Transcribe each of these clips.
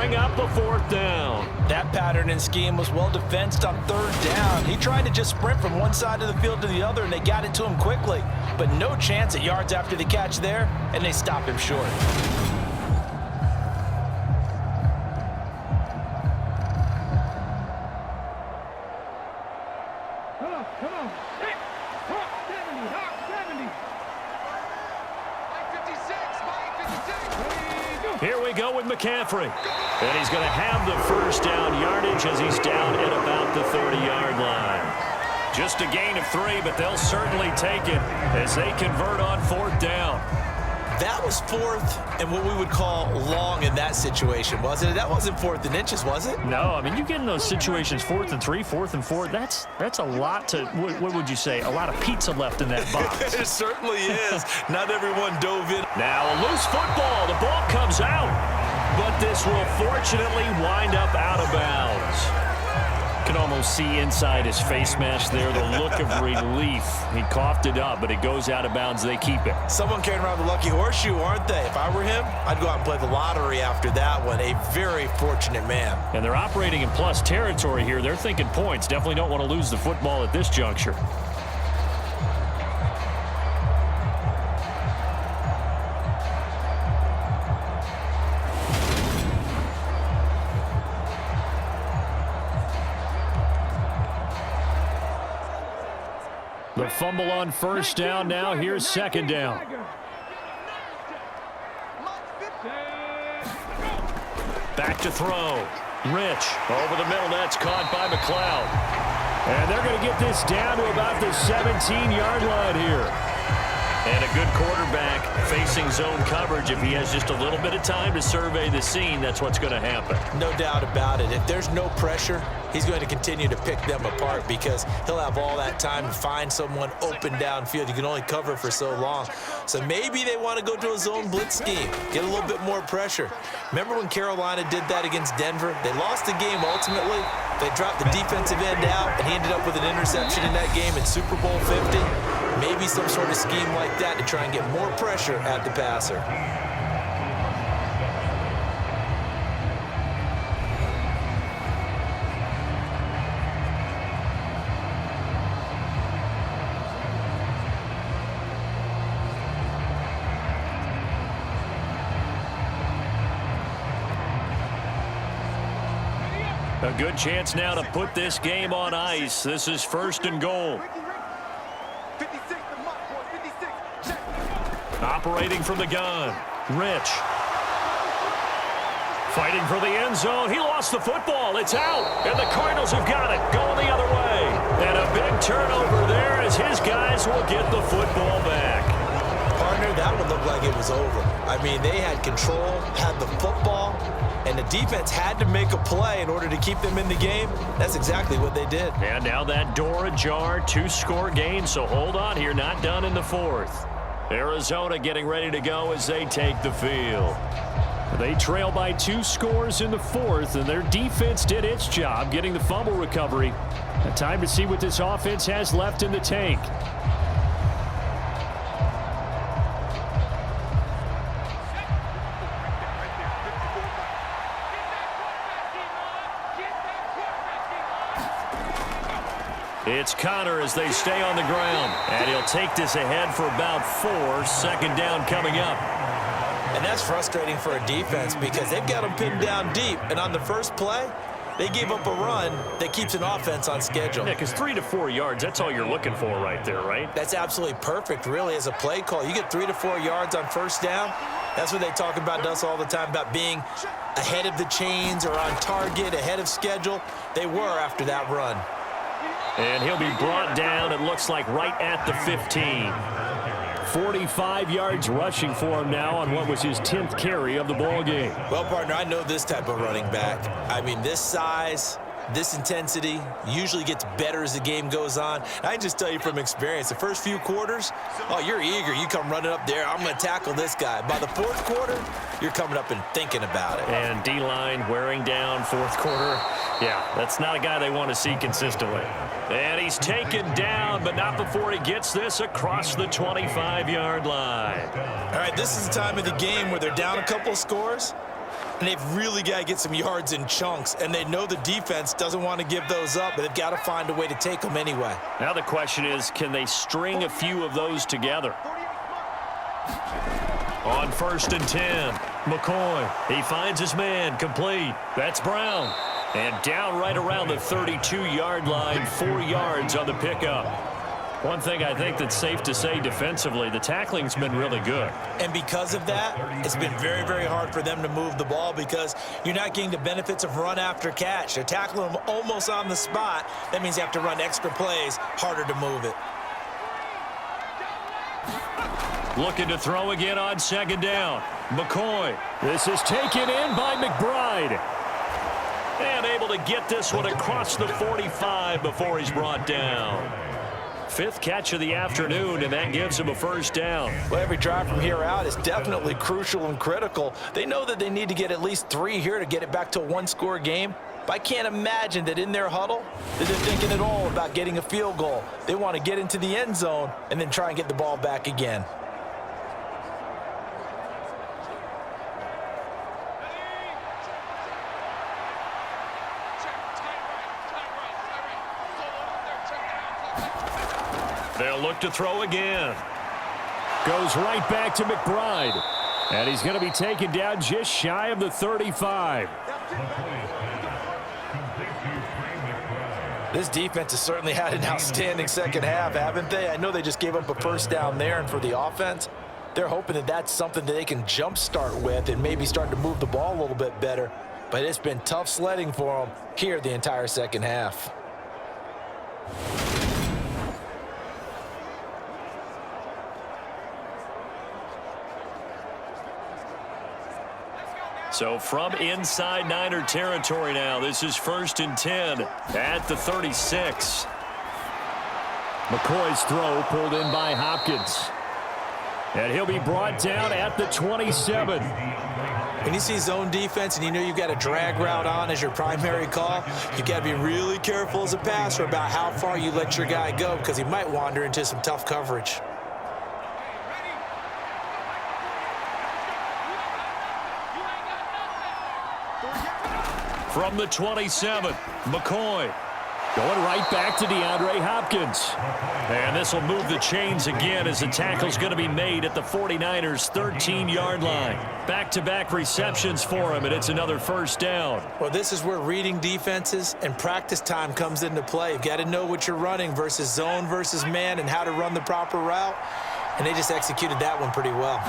bring up the 4th down. That pattern and scheme was well defensed on 3rd down. He tried to just sprint from one side of the field to the other, and they got it to him quickly. But no chance at yards after the catch there, and they stopped him short. Come on. Hawk 70, Hawk 70. Here we go with McCaffrey. And he's going to have the 1st down yardage as he's down at about the 30-yard line. Just a gain of 3, but they'll certainly take it as they convert on 4th down. That was 4th and what we would call long in that situation, wasn't it? That wasn't 4th and inches, was it? No, I mean, you get in those situations 4th and 3, 4th and 4. That's a lot to, what would you say, a lot of pizza left in that box. It certainly is. Not everyone dove in. Now a loose football. The ball comes out, but this will fortunately wind up out of bounds. Can almost see inside his face mask there the look of relief. He coughed it up, but it goes out of bounds. They keep it. Someone carrying around the lucky horseshoe, aren't they? If I were him, I'd go out and play the lottery after that one. A very fortunate man. And they're operating in plus territory here. They're thinking points. Definitely don't want to lose the football at this juncture. The fumble on 1st down. Now here's 2nd down. Back to throw. Rich over the middle. That's caught by McLeod. And they're going to get this down to about the 17-yard line here. And a good quarterback facing zone coverage. If he has just a little bit of time to survey the scene, that's what's going to happen. No doubt about it. If there's no pressure, he's going to continue to pick them apart because he'll have all that time to find someone open downfield. You can only cover for so long. So maybe they want to go to a zone blitz scheme, get a little bit more pressure. Remember when Carolina did that against Denver? They lost the game ultimately. They dropped the defensive end out, and he ended up with an interception in that game in Super Bowl 50. Maybe some sort of scheme like that to try and get more pressure at the passer. A good chance now to put this game on ice. This is 1st and goal. Operating from the gun. Rich. Fighting for the end zone. He lost the football. It's out. And the Cardinals have got it. Going the other way. And a big turnover there as his guys will get the football back. Partner, that one looked like it was over. I mean, they had control, had the football, and the defense had to make a play in order to keep them in the game. That's exactly what they did. And now that door ajar, 2-score game, so hold on here, not done in the 4th. Arizona getting ready to go as they take the field. They trail by 2 scores in the 4th, and their defense did its job getting the fumble recovery. A time to see what this offense has left in the tank. It's Connor as they stay on the ground. And he'll take this ahead for about 4. 2nd down coming up. And that's frustrating for a defense because they've got them pinned down deep. And on the first play, they gave up a run that keeps an offense on schedule. Yeah, because 3 to 4 yards, that's all you're looking for right there, right? That's absolutely perfect, really, as a play call. You get 3 to 4 yards on 1st down. That's what they talk about us all the time, about being ahead of the chains or on target, ahead of schedule. They were after that run. And he'll be brought down, it looks like, right at the 15. 45 yards rushing for him now on what was his 10th carry of the ball game. Well, partner, I know this type of running back. I mean, this size, this intensity usually gets better as the game goes on. I can just tell you from experience, the first few quarters, oh, you're eager. You come running up there, I'm going to tackle this guy. By the 4th quarter, you're coming up and thinking about it. And D-line wearing down 4th quarter. Yeah, that's not a guy they want to see consistently. And he's taken down, but not before he gets this across the 25-yard line. All right, this is the time of the game where they're down a couple of scores. and they've really got to get some yards in chunks, and they know the defense doesn't want to give those up, but they've got to find a way to take them anyway. Now the question is, can they string a few of those together? On 1st and 10, McCoy. He finds his man, complete. That's Brown. And down right around the 32-yard line, 4 yards on the pickup. One thing I think that's safe to say defensively, the tackling's been really good. And because of that, it's been very, very hard for them to move the ball because you're not getting the benefits of run after catch. They're tackling them almost on the spot. That means you have to run extra plays, harder to move it. Looking to throw again on 2nd down. McCoy. This is taken in by McBride. And able to get this one across the 45 before he's brought down. 5th catch of the afternoon, and that gives him a 1st down. Well, every drive from here out is definitely crucial and critical. They know that they need to get at least 3 here to get it back to a 1-score game. But I can't imagine that in their huddle that they're thinking at all about getting a field goal. They want to get into the end zone and then try and get the ball back again. They'll look to throw again. Goes right back to McBride. And he's going to be taken down just shy of the 35. This defense has certainly had an outstanding second half, haven't they? I know they just gave up a 1st down there, and for the offense, they're hoping that that's something that they can jumpstart with and maybe start to move the ball a little bit better. But it's been tough sledding for them here the entire second half. So from inside Niner territory now, this is 1st and 10 at the 36. McCoy's throw pulled in by Hopkins. And he'll be brought down at the 27. When you see zone defense and you know you've got a drag route on as your primary call, you've got to be really careful as a passer about how far you let your guy go because he might wander into some tough coverage. From the 27, McCoy going right back to DeAndre Hopkins. And this will move the chains again as the tackle's going to be made at the 49ers' 13-yard line. Back-to-back receptions for him, and it's another 1st down. Well, this is where reading defenses and practice time comes into play. You've got to know what you're running versus zone versus man and how to run the proper route. And they just executed that one pretty well.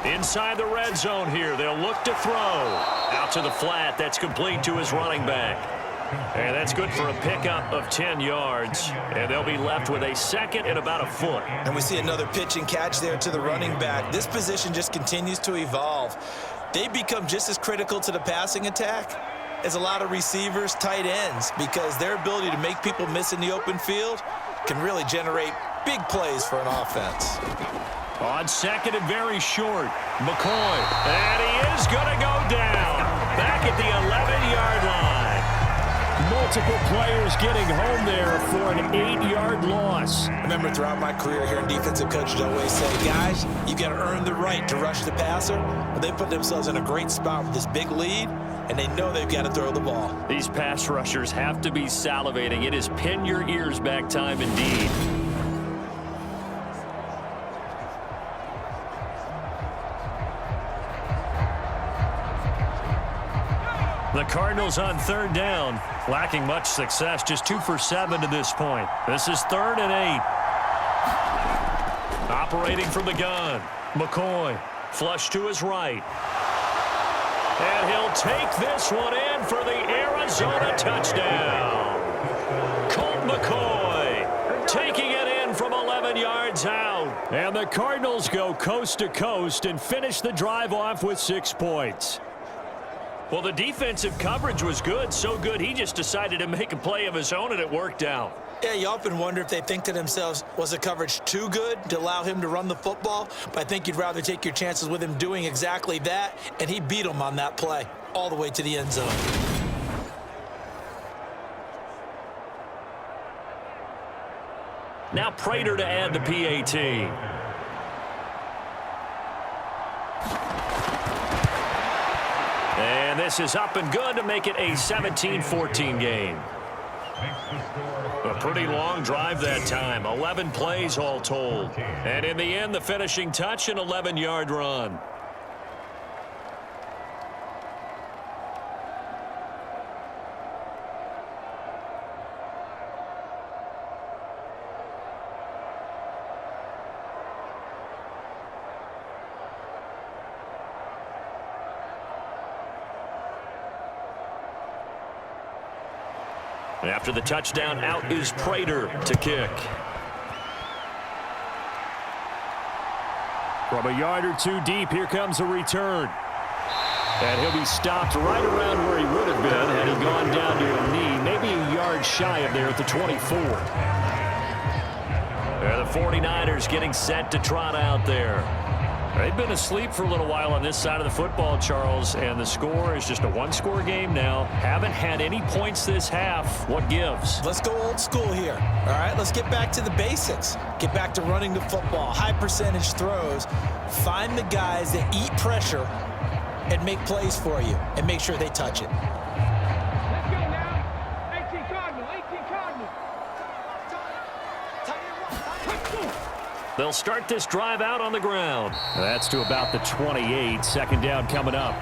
Inside the red zone here, they'll look to throw. Out to the flat, that's complete to his running back. And that's good for a pickup of 10 yards. And they'll be left with a 2nd and about a foot. And we see another pitch and catch there to the running back. This position just continues to evolve. They become just as critical to the passing attack as a lot of receivers, tight ends, because their ability to make people miss in the open field can really generate big plays for an offense. On 2nd and very short, McCoy. And he is going to go down. Back at the 11-yard line. Multiple players getting home there for an 8-yard loss. I remember throughout my career here in defensive coaches always say, guys, you got to earn the right to rush the passer. Well, they put themselves in a great spot with this big lead, and they know they've got to throw the ball. These pass rushers have to be salivating. It is pin your ears back time indeed. The Cardinals on 3rd down, lacking much success, just 2 for 7 to this point. This is 3rd and 8. Operating from the gun, McCoy, flush to his right. And he'll take this one in for the Arizona touchdown. Colt McCoy taking it in from 11 yards out. And the Cardinals go coast to coast and finish the drive off with 6 points. Well, the defensive coverage was good, so good he just decided to make a play of his own, and it worked out. Yeah, you often wonder if they think to themselves, was the coverage too good to allow him to run the football? But I think you'd rather take your chances with him doing exactly that, and he beat him on that play all the way to the end zone. Now Prater to add the PAT. This is up and good to make it a 17-14 game. A pretty long drive that time. 11 plays all told. And in the end, the finishing touch, an 11-yard run. After the touchdown, out is Prater to kick. From a yard or two deep, here comes a return. And he'll be stopped right around where he would have been had he gone down to a knee, maybe a yard shy of there at the 24. And the 49ers getting set to trot out there. They've been asleep for a little while on this side of the football, Charles, and the score is just a one-score game now. Haven't had any points this half. What gives? Let's go old school here. All right, let's get back to the basics. Get back to running the football, high percentage throws. Find the guys that eat pressure and make plays for you and make sure they touch it. Let's go now. 18 Cardinals. 18 Cardinals. They'll start this drive out on the ground. That's to about the 28. Second down coming up.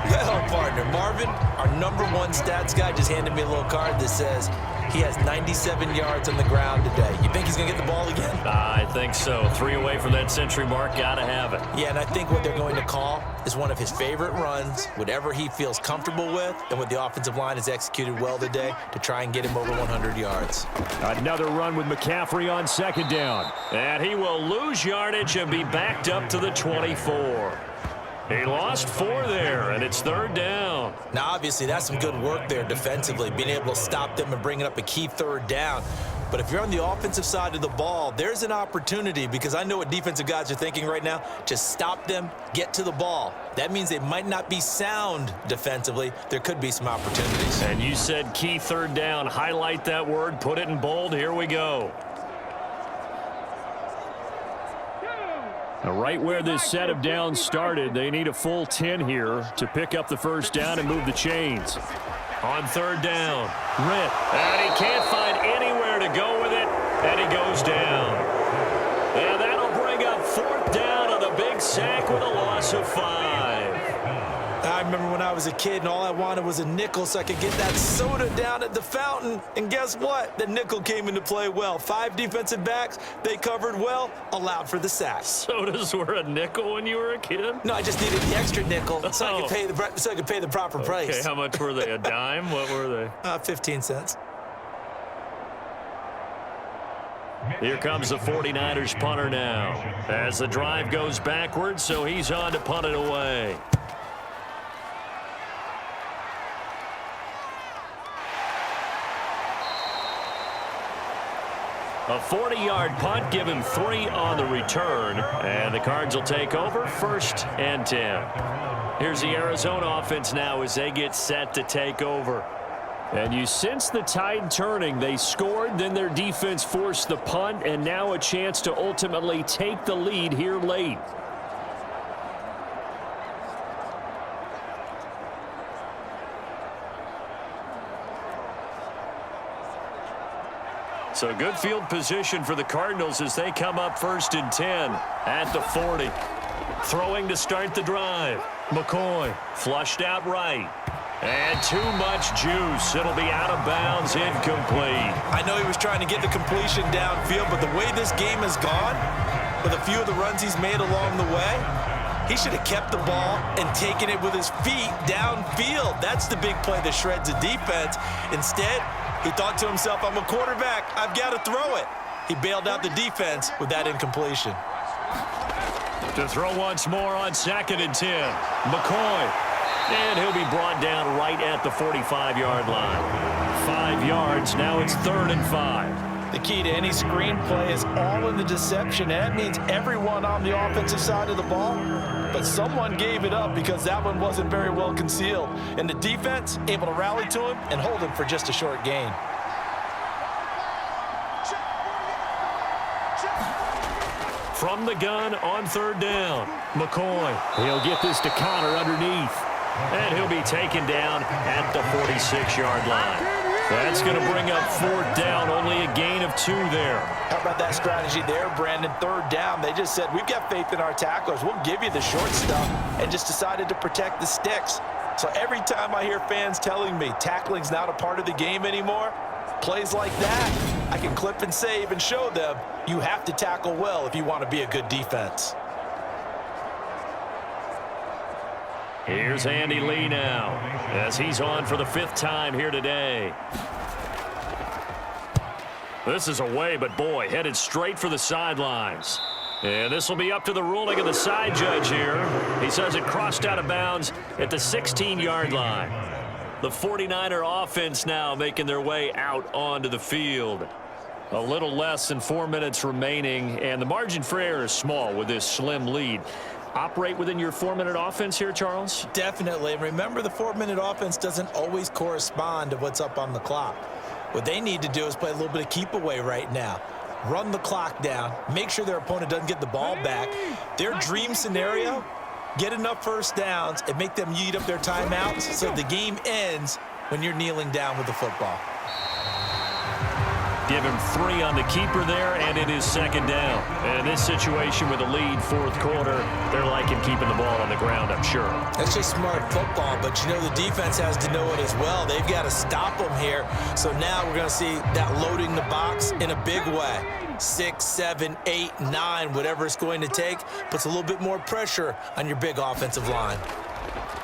Well, partner, Marvin, our #1 stats guy, just handed me a little card that says he has 97 yards on the ground today. You think he's going to get the ball again? I think so. 3 away from that century mark. Got to have it. Yeah, and I think what they're going to call is one of his favorite runs, whatever he feels comfortable with, and what the offensive line has executed well today to try and get him over 100 yards. Another run with McCaffrey on second down. And he will lose yardage and be backed up to the 24. He lost 4 there, and it's third down. Now, obviously, that's some good work there defensively, being able to stop them and bringing up a key third down. But if you're on the offensive side of the ball, there's an opportunity, because I know what defensive guys are thinking right now. Just stop them, get to the ball. That means they might not be sound defensively. There could be some opportunities. And you said key third down. Highlight that word, put it in bold. Here we go. Now, right where this set of downs started, they need a full 10 here to pick up the first down and move the chains. On third down, Ritt, and he can't find anywhere to go with it, and he goes down. And that'll bring up fourth down on the big sack with a loss of 5. I remember when I was a kid and all I wanted was a nickel so I could get that soda down at the fountain. And guess what? The nickel came into play well. 5 defensive backs, they covered well, allowed for the sack. Sodas were a nickel when you were a kid? No, I just needed the extra nickel so I could pay the proper price. Okay, how much were they? A dime? What were they? 15 cents. Here comes the 49ers punter now. As the drive goes backwards, so he's on to punt it away. A 40-yard punt, give him 3 on the return, and the Cards will take over, first and 10. Here's the Arizona offense now as they get set to take over. And you sense the tide turning. They scored, then their defense forced the punt, and now a chance to ultimately take the lead here late. So good field position for the Cardinals as they come up first and 10 at the 40. Throwing to start the drive. McCoy flushed out right. And too much juice. It'll be out of bounds, incomplete. I know he was trying to get the completion downfield, but the way this game has gone, with a few of the runs he's made along the way, he should have kept the ball and taken it with his feet downfield. That's the big play that shreds the defense. Instead, he thought to himself, I'm a quarterback. I've got to throw it. He bailed out the defense with that incompletion. To throw once more on second and 10. McCoy. And he'll be brought down right at the 45-yard line. 5 yards. Now it's third and 5. The key to any screenplay is all in the deception. That means everyone on the offensive side of the ball, but someone gave it up because that one wasn't very well concealed. And the defense able to rally to him and hold him for just a short gain. From the gun on third down. McCoy. He'll get this to Connor underneath. And he'll be taken down at the 46-yard line. That's going to bring up 4th down, only a gain of 2 there. How about that strategy there, Brandon? 3rd down. They just said, we've got faith in our tacklers. We'll give you the short stuff, and just decided to protect the sticks. So every time I hear fans telling me tackling's not a part of the game anymore, plays like that, I can clip and save and show them you have to tackle well if you want to be a good defense. Here's Andy Lee now, as he's on for the 5th time here today. This is away, but boy, headed straight for the sidelines. And this will be up to the ruling of the side judge here. He says it crossed out of bounds at the 16-yard line. The 49er offense now making their way out onto the field. A little less than 4 minutes remaining, and the margin for error is small with this slim lead. Operate within your 4-minute offense here, Charles? Definitely. And remember, the 4-minute offense doesn't always correspond to what's up on the clock. What they need to do is play a little bit of keep away right now. Run the clock down. Make sure their opponent doesn't get the ball back. Their dream scenario, get enough first downs and make them eat up their timeouts so the game ends when you're kneeling down with the football. Give him 3 on the keeper there, and it is 2nd down. And in this situation with a lead 4th quarter, they're liking keeping the ball on the ground, I'm sure. That's just smart football, but you know the defense has to know it as well. They've got to stop them here. So now we're going to see that loading the box in a big way. 6, 7, 8, 9, whatever it's going to take, puts a little bit more pressure on your big offensive line.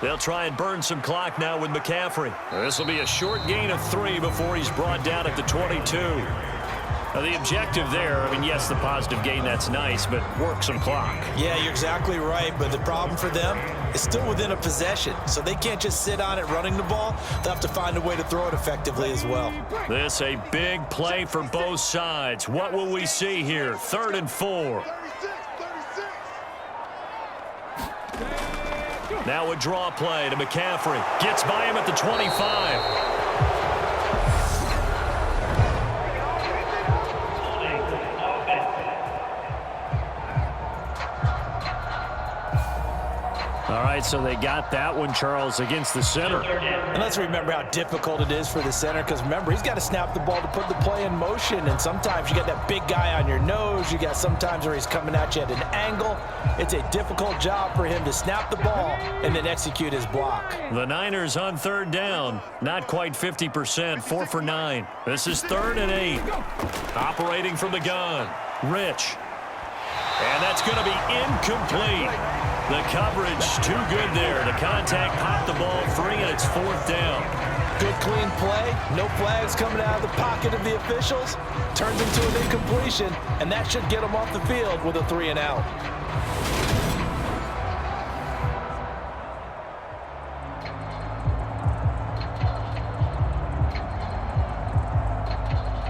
They'll try and burn some clock now with McCaffrey. This will be a short gain of 3 before he's brought down at the 22. Now, the objective there, I mean, yes, the positive gain, that's nice, but work some clock. Yeah, you're exactly right, but the problem for them is still within a possession, so they can't just sit on it running the ball. They'll have to find a way to throw it effectively as well. This a big play for both sides. What will we see here? 3rd and 4. Now a draw play to McCaffrey. Gets by him at the 25. All right, so they got that one, Charles, against the center. And let's remember how difficult it is for the center, because remember, he's got to snap the ball to put the play in motion, and sometimes you got that big guy on your nose. You got sometimes where he's coming at you at an angle. It's a difficult job for him to snap the ball and then execute his block. The Niners on 3rd down, not quite 50%, 4 for 9. This is 3rd and 8. Operating from the gun, Rich. And that's going to be incomplete. The coverage too good there. The contact popped the ball free, and it's 4th down. Good, clean play. No flags coming out of the pocket of the officials. Turns into an incompletion, and that should get them off the field with a 3 and out.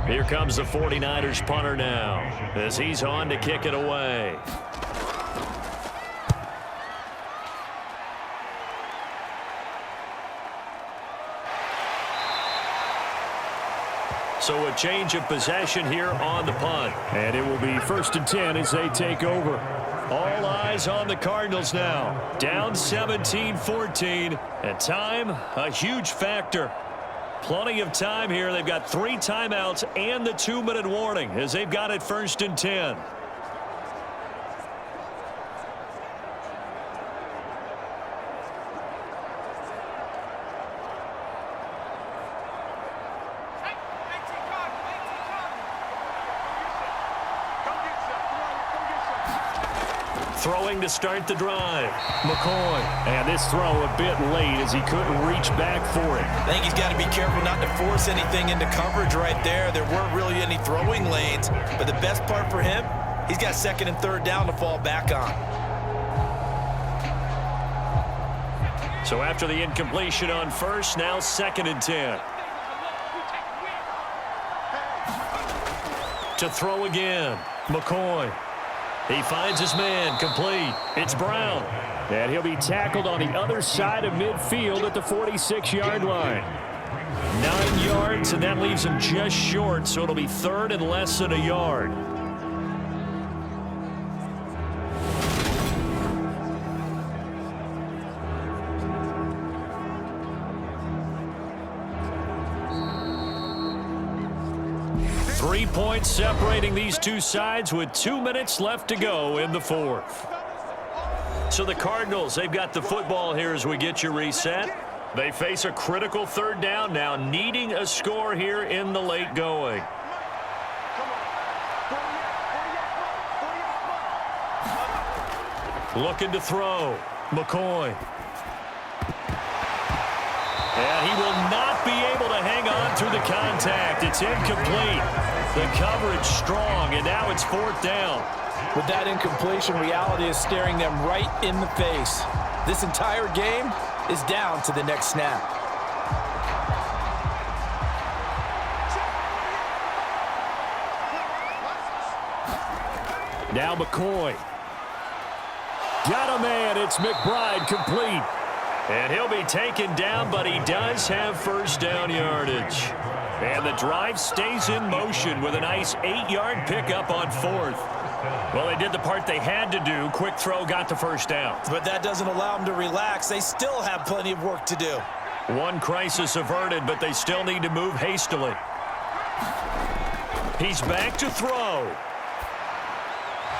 Here comes the 49ers punter now, as he's on to kick it away. So a change of possession here on the punt. And it will be 1st and 10 as they take over. All eyes on the Cardinals now. Down 17-14. And time, a huge factor. Plenty of time here. They've got 3 timeouts and the 2-minute warning as they've got it 1st and 10. Throwing to start the drive. McCoy. And this throw a bit late as he couldn't reach back for it. I think he's got to be careful not to force anything into coverage right there. There weren't really any throwing lanes. But the best part for him, he's got 2nd and 3rd down to fall back on. So after the incompletion on 1st, now 2nd and 10. To throw again. McCoy. He finds his man, complete. It's Brown. And he'll be tackled on the other side of midfield at the 46-yard line. 9 yards, and that leaves him just short, so it'll be 3rd and less than a yard. 3 points separating these two sides with 2 minutes left to go in the fourth. So the Cardinals, they've got the football here as we get you reset. They face a critical third down now, needing a score here in the late going. Looking to throw. McCoy. And he will not be able to hang on through the contact. It's incomplete. The coverage strong, and now it's fourth down. With that incompletion, reality is staring them right in the face. This entire game is down to the next snap. Now McCoy. Got a man. It's McBride complete. And he'll be taken down, but he does have first down yardage. And the drive stays in motion with a nice 8-yard pickup on fourth. Well, they did the part they had to do. Quick throw got the first down. But that doesn't allow them to relax. They still have plenty of work to do. One crisis averted, but they still need to move hastily. He's back to throw.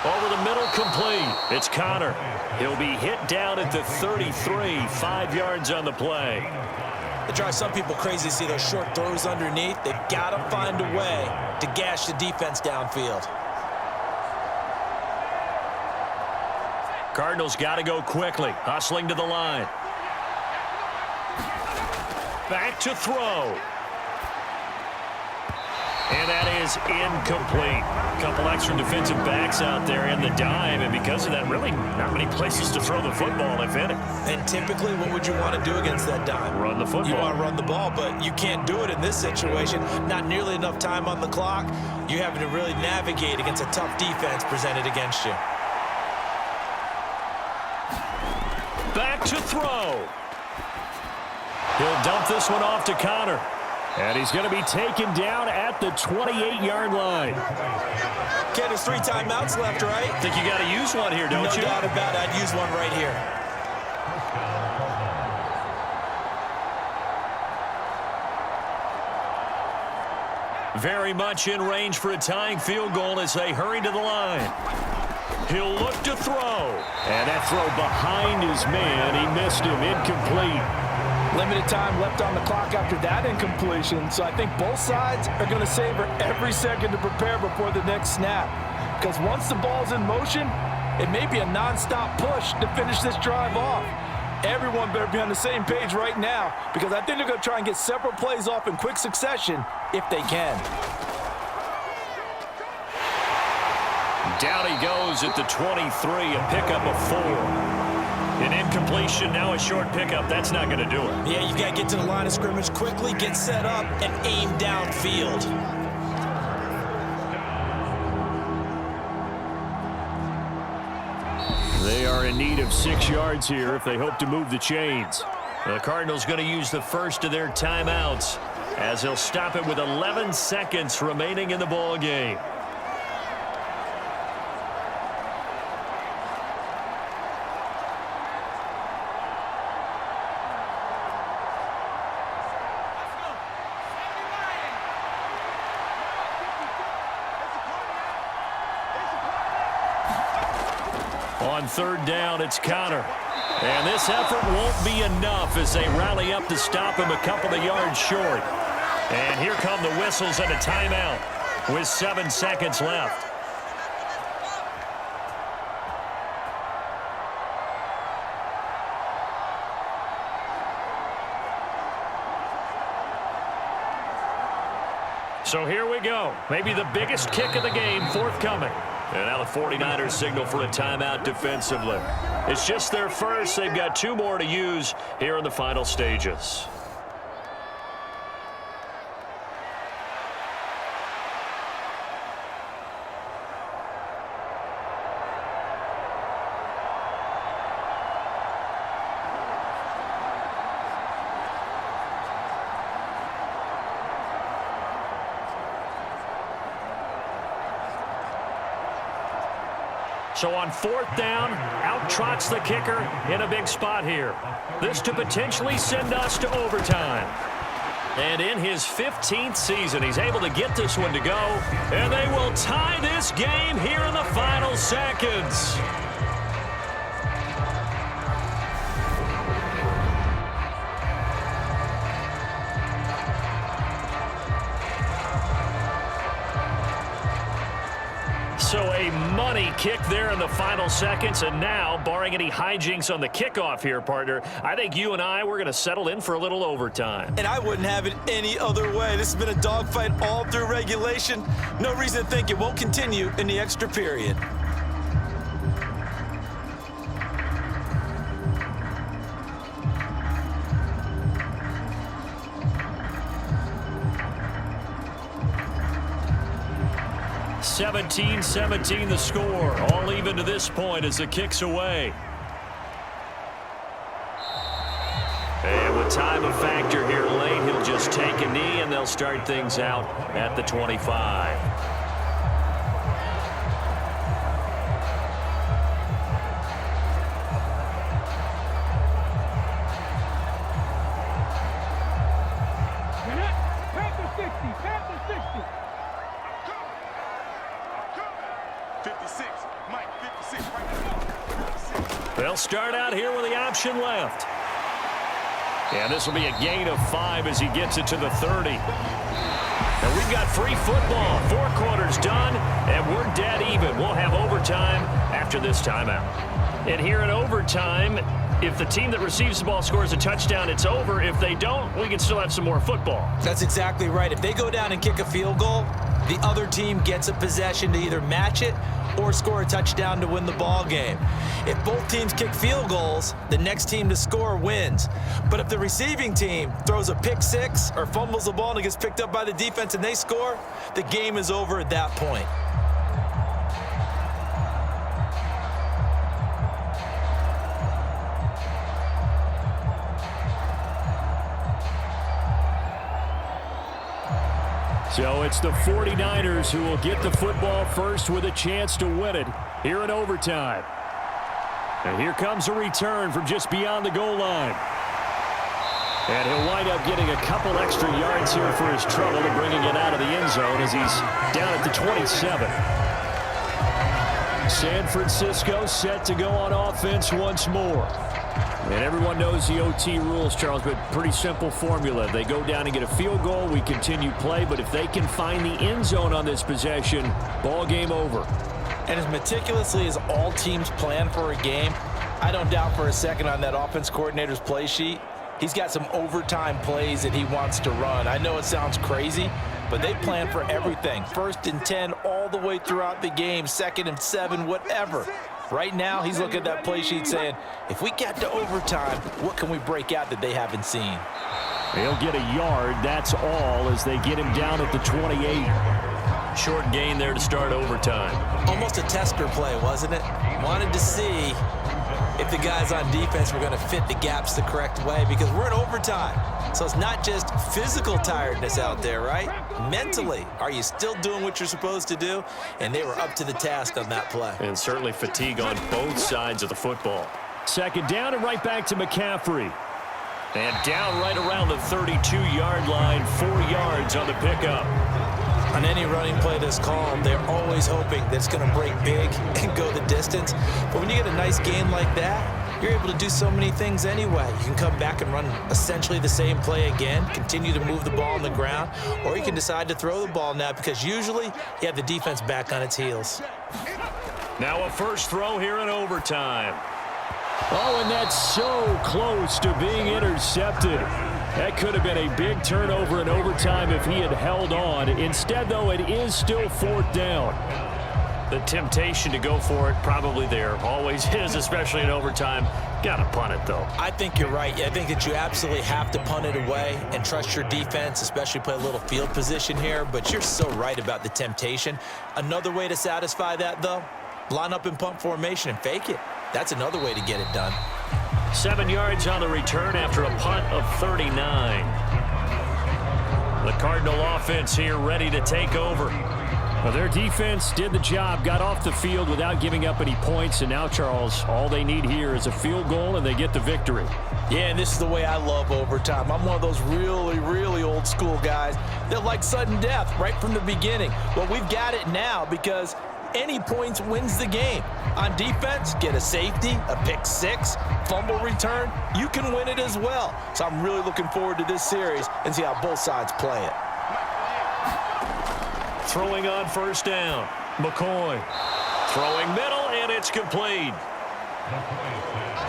Over the middle, complete. It's Connor. He'll be hit down at the 33, 5 yards on the play. It drives some people crazy to see those short throws underneath. They've got to find a way to gash the defense downfield. Cardinals got to go quickly, hustling to the line. Back to throw. And that is incomplete. A couple extra defensive backs out there in the dime, and because of that, really not many places to throw the football, if any. And typically, what would you want to do against that dime? Run the football. You want to run the ball, but you can't do it in this situation. Not nearly enough time on the clock. You're having to really navigate against a tough defense presented against you. Back to throw. He'll dump this one off to Connor. And he's going to be taken down at the 28-yard line. Okay, there's 3 timeouts left, right? Think you got to use one here, don't you? No doubt about it. I'd use one right here. Very much in range for a tying field goal as they hurry to the line. He'll look to throw. And that throw behind his man. He missed him. Incomplete. Limited time left on the clock after that incompletion, so I think both sides are going to savor every second to prepare before the next snap. Because once the ball's in motion, it may be a non-stop push to finish this drive off. Everyone better be on the same page right now, because I think they're going to try and get several plays off in quick succession if they can. Down he goes at the 23, a pickup of 4. An incompletion, now a short pickup. That's not going to do it. Yeah, you've got to get to the line of scrimmage quickly, get set up, and aim downfield. They are in need of 6 yards here if they hope to move the chains. The Cardinals going to use the first of their timeouts as they'll stop it with 11 seconds remaining in the ball game. On third down, it's Connor. And this effort won't be enough as they rally up to stop him a couple of yards short. And here come the whistles and a timeout with 7 seconds left. So here we go. Maybe the biggest kick of the game forthcoming. And now the 49ers signal for a timeout defensively. It's just their first. They've got 2 more to use here in the final stages. So on fourth down, out trots the kicker in a big spot here. This to potentially send us to overtime. And in his 15th season, he's able to get this one to go. And they will tie this game here in the final seconds. So a money kick there in the final seconds. And now, barring any hijinks on the kickoff here, partner, I think you and we're going to settle in for a little overtime. And I wouldn't have it any other way. This has been a dogfight all through regulation. No reason to think it won't continue in the extra period. (17-17) the score. All even to this point as the kick's away. And with time a factor here late, he'll just take a knee and they'll start things out at the 25. Panther 60, Panther 60. 56, Mike, 56, right now. They'll start out here with the option left. And this will be a gain of 5 as he gets it to the 30. And we've got free football. 4 quarters done, and we're dead even. We'll have overtime after this timeout. And here in overtime, if the team that receives the ball scores a touchdown, it's over. If they don't, we can still have some more football. That's exactly right. If they go down and kick a field goal, the other team gets a possession to either match it or score a touchdown to win the ball game. If both teams kick field goals, the next team to score wins. But if the receiving team throws a pick six or fumbles the ball and it gets picked up by the defense and they score, the game is over at that point. So it's the 49ers who will get the football first with a chance to win it here in overtime. And here comes a return from just beyond the goal line. And he'll wind up getting a couple extra yards here for his trouble and bringing it out of the end zone as he's down at the 27. San Francisco set to go on offense once more. And everyone knows the OT rules, Charles, but pretty simple formula. They go down and get a field goal, we continue play, but if they can find the end zone on this possession, ball game over. And as meticulously as all teams plan for a game, I don't doubt for a second on that offense coordinator's play sheet, he's got some overtime plays that he wants to run. I know it sounds crazy, but they plan for everything. 1st and 10 all the way throughout the game, 2nd and 7, whatever. Right now, he's looking at that play sheet saying, if we get to overtime, what can we break out that they haven't seen? He'll get a yard, that's all, as they get him down at the 28. Short gain there to start overtime. Almost a tester play, wasn't it? Wanted to see if the guys on defense were going to fit the gaps the correct way, because we're in overtime. So it's not just physical tiredness out there, right? Mentally, are you still doing what you're supposed to do? And they were up to the task on that play. And certainly fatigue on both sides of the football. 2nd down and right back to McCaffrey. And down right around the 32-yard line, 4 yards on the pickup. On any running play that's called, they're always hoping that it's going to break big and go the distance. But when you get a nice gain like that, you're able to do so many things anyway. You can come back and run essentially the same play again, continue to move the ball on the ground, or you can decide to throw the ball now because usually you have the defense back on its heels. Now a first throw here in overtime. Oh, and that's so close to being intercepted. That could have been a big turnover in overtime if he had held on. Instead, though, it is still 4th down. The temptation to go for it probably there. Always is, especially in overtime. Got to punt it, though. I think you're right. I think that you absolutely have to punt it away and trust your defense, especially play a little field position here. But you're so right about the temptation. Another way to satisfy that, though, line up in punt formation and fake it. That's another way to get it done. 7 yards on the return after a punt of 39. The Cardinal offense here ready to take over. Well, their defense did the job, got off the field without giving up any points, and now, Charles, all they need here is a field goal, and they get the victory. Yeah, and this is the way I love overtime. I'm one of those really, really old old school guys that like sudden death right from the beginning. Well, we've got it now because any points wins the game. On defense, get a safety, a pick six, fumble return, you can win it as well. So I'm really looking forward to this series and see how both sides play it. Throwing on first down, McCoy. Throwing middle, and it's complete.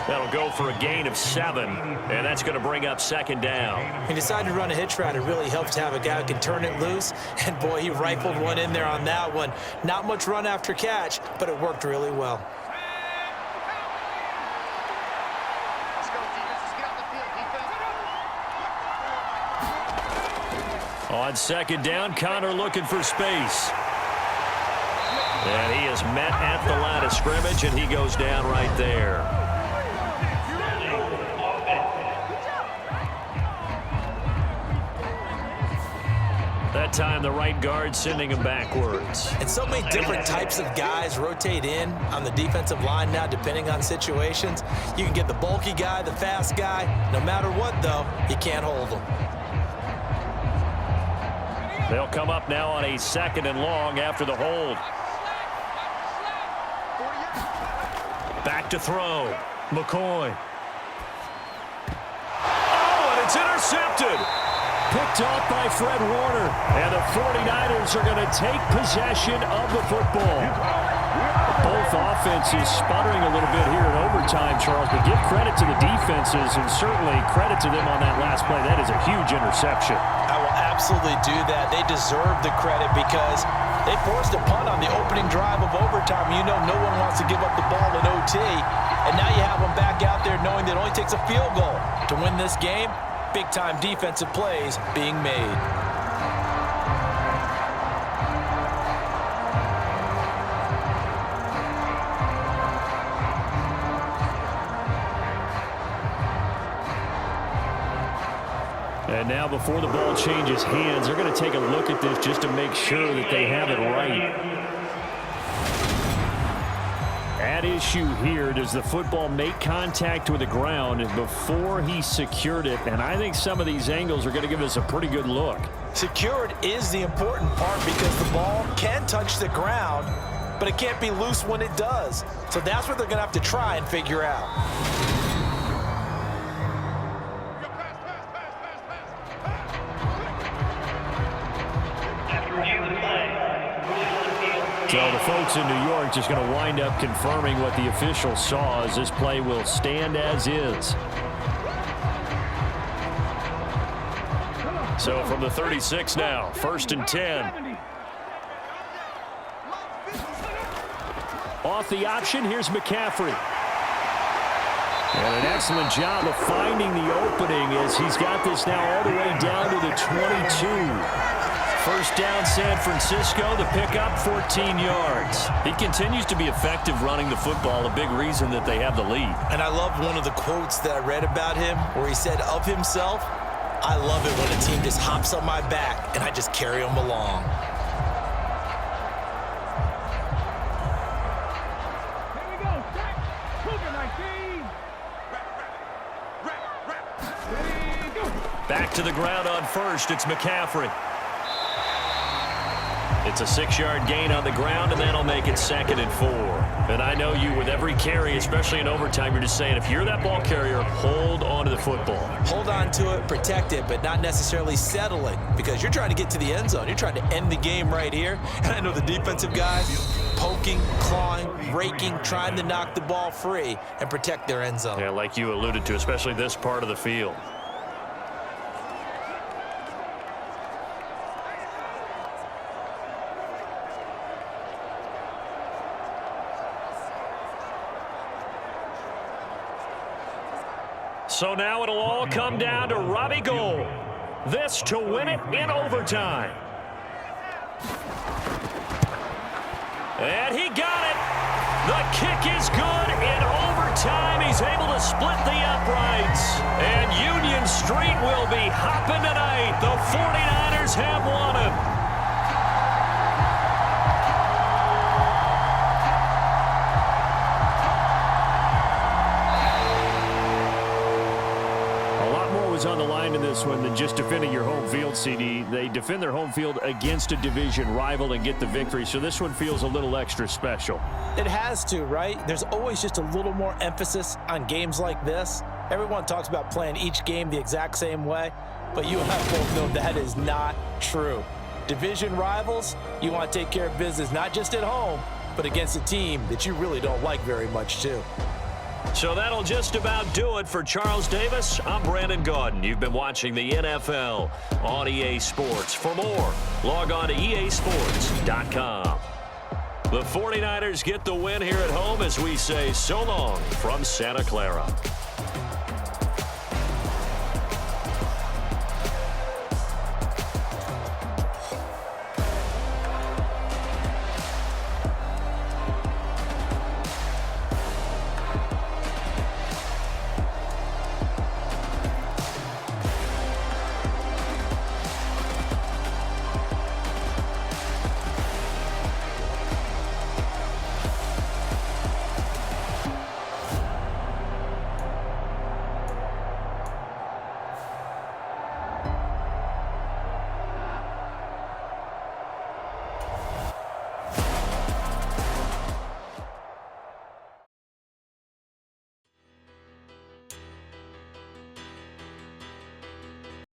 That'll go for a gain of 7, and that's going to bring up second down. He decided to run a hitch route. It really helps to have a guy who can turn it loose, and boy, he rifled one in there on that one. Not much run after catch, but it worked really well. Let's go, defense. Let's get off the field, defense. On second down, Connor looking for space. And he is met at the line of scrimmage, and he goes down right there. That time, the right guard sending him backwards. And so many different types of guys rotate in on the defensive line now, depending on situations. You can get the bulky guy, the fast guy. No matter what, though, you can't hold them. They'll come up now on a 2nd and long after the hold. Back to throw. McCoy. Oh, and it's intercepted. Picked off by Fred Warner. And the 49ers are going to take possession of the football. Both offenses sputtering a little bit here in overtime, Charles, but give credit to the defenses and certainly credit to them on that last play. That is a huge interception. I will absolutely do that. They deserve the credit because they forced a punt on the opening drive of overtime. You know no one wants to give up the ball in OT. And now you have them back out there knowing that it only takes a field goal to win this game. Big-time defensive plays being made. And now before the ball changes hands, they're going to take a look at this just to make sure that they have it right. At issue here, does the football make contact with the ground before he secured it? And I think some of these angles are going to give us a pretty good look. Secured is the important part because the ball can touch the ground, but it can't be loose when it does. So that's what they're going to have to try and figure out. So the folks in New York just going to wind up confirming what the official saw as this play will stand as is. So from the 36 now, 1st and 10. Off the option, here's McCaffrey. And an excellent job of finding the opening as he's got this now all the way down to the 22. First down, San Francisco. The pickup, 14 yards. He continues to be effective running the football, a big reason that they have the lead. And I love one of the quotes that I read about him where he said of himself, I love it when a team just hops on my back and I just carry them along. Here we go. Cougar 19. There you go. Back to the ground on first. It's McCaffrey. It's a 6-yard gain on the ground, and that'll make it 2nd and 4. And I know you, with every carry, especially in overtime, you're just saying, if you're that ball carrier, hold on to the football. Hold on to it, protect it, but not necessarily settling because you're trying to get to the end zone. You're trying to end the game right here. And I know the defensive guys poking, clawing, raking, trying to knock the ball free and protect their end zone. Yeah, like you alluded to, especially this part of the field. So now it'll all come down to Robbie Gould. This to win it in overtime. And he got it. The kick is good in overtime. He's able to split the uprights. And Union Street will be hopping tonight. The 49ers have won it. On the line in this this one than just defending your home field, CD. They defend their home field against a division rival and get the victory, so this one feels a little extra special. It has to, right? There's always just a little more emphasis on games like this. Everyone talks about playing each game the exact same way, but you and I both know that is not true. Division rivals, you want to take care of business not just at home, but against a team that you really don't like very much too. So that'll just about do it for Charles Davis. I'm Brandon Gaudin. You've been watching the NFL on EA Sports. For more, log on to easports.com. The 49ers get the win here at home as we say so long from Santa Clara.